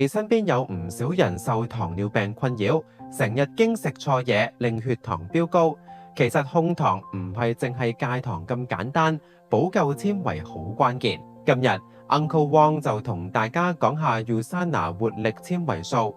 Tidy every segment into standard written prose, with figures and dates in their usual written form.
而身邊有唔少人受糖尿病困擾，成日經食錯嘢令血糖飆高。其實控糖唔係淨係戒糖咁簡單，補救纖維好關鍵。今日 Uncle Wong 就同大家講下 USANA 活力纖維素，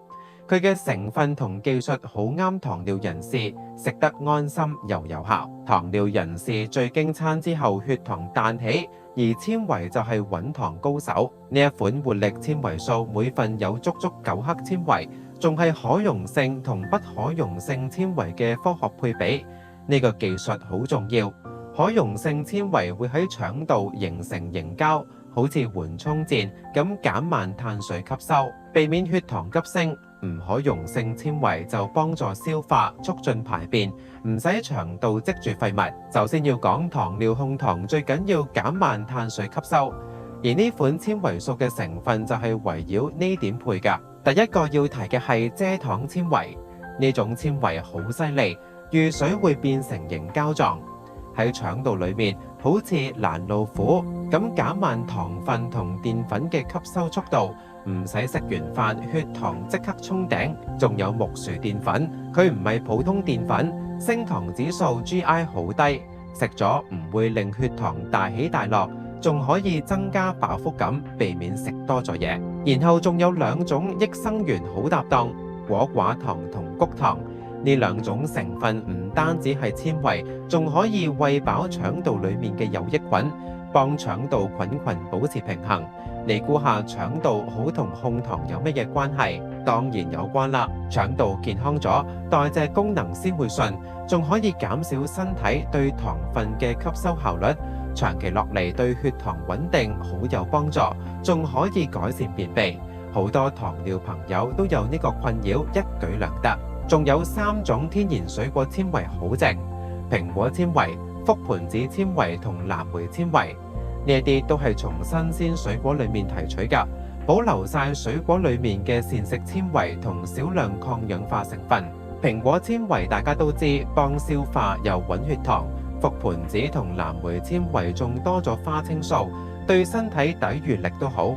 佢嘅成分同技術好啱糖尿人士，食得安心又有效。糖尿人士最經餐之後血糖彈起，而纖維就係穩糖高手。呢一款活力纖維素每份有足足9克纖維，仲係可溶性同不可溶性纖維嘅科學配比。呢個技術好重要，可溶性纖維會喺腸道形成凝膠，好似緩衝墊咁減慢碳水吸收，避免血糖急升。唔可溶性纖維就幫助消化，促進排便，唔使腸道積住廢物。首先要講糖尿控糖，最緊要減慢碳水吸收，而呢款纖維素嘅成分就係圍繞呢點配㗎。第一個要提嘅係蔗糖纖維，呢種纖維好犀利，遇水會變成凝膠狀，喺腸道裏面好似攔路虎咁減慢糖分同澱粉嘅吸收速度。唔使食完飯血糖即刻衝頂。仲有木薯澱粉，佢唔係普通澱粉，升糖指數 GI 好低，食咗唔會令血糖大起大落，仲可以增加飽腹感，避免食多咗嘢。然後仲有2種益生元好搭檔，果寡糖同穀糖。呢2種成分唔單止係纖維，仲可以餵飽腸道裡面嘅有益菌，幫腸道菌群保持平衡。你估下腸道好同控糖有咩嘢關係？當然有關啦！腸道健康咗，代謝功能先會順，仲可以減少身體對糖分嘅吸收效率，長期落嚟對血糖穩定好有幫助，仲可以改善便秘。好多糖尿朋友都有呢個困擾，一舉兩得。仲有3種天然水果纖維好正，蘋果纖維、覆盆子纖維同藍莓纖維。呢一啲都係從新鮮水果裡面提取㗎，保留晒水果裡面嘅膳食纖維同少量抗氧化成分。蘋果纖維大家都知幫消化又穩血糖，覆盆子同藍莓纖維仲多咗花青素，對身體抵禦力都好。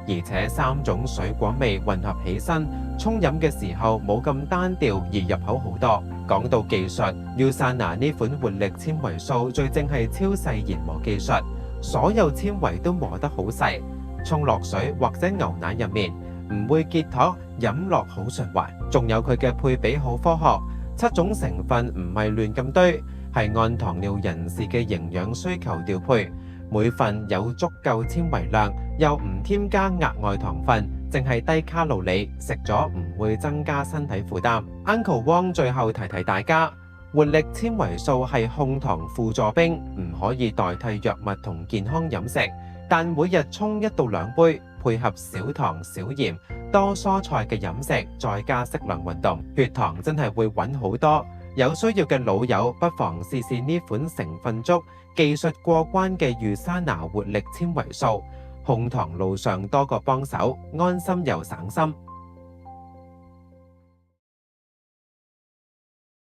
而且3種水果味混合起身，沖飲嘅時候冇咁單調而入口好多。講到技術 ，USANA 呢款活力纖維素最正係超細研磨技術。所有纖維都磨得好細，沖落水或者牛奶入面唔會結坨，飲落好順滑。仲有佢嘅配比好科學，7種成分唔係亂咁堆，係按糖尿人士嘅營養需求調配，每份有足夠纖維量，又唔添加額外糖分，淨係低卡路里，食咗唔會增加身體負擔。Uncle Wong 最後提提大家，活力纖維素係控糖輔助兵，唔可以代替藥物同健康飲食，但每日沖1到2杯，配合少糖少鹽、多蔬菜嘅飲食，再加適量運動，血糖真係會穩好多。有需要嘅老友不妨試試呢款成分足、技術過關嘅 USANA 活力纖維素，控糖路上多個幫手，安心又省心。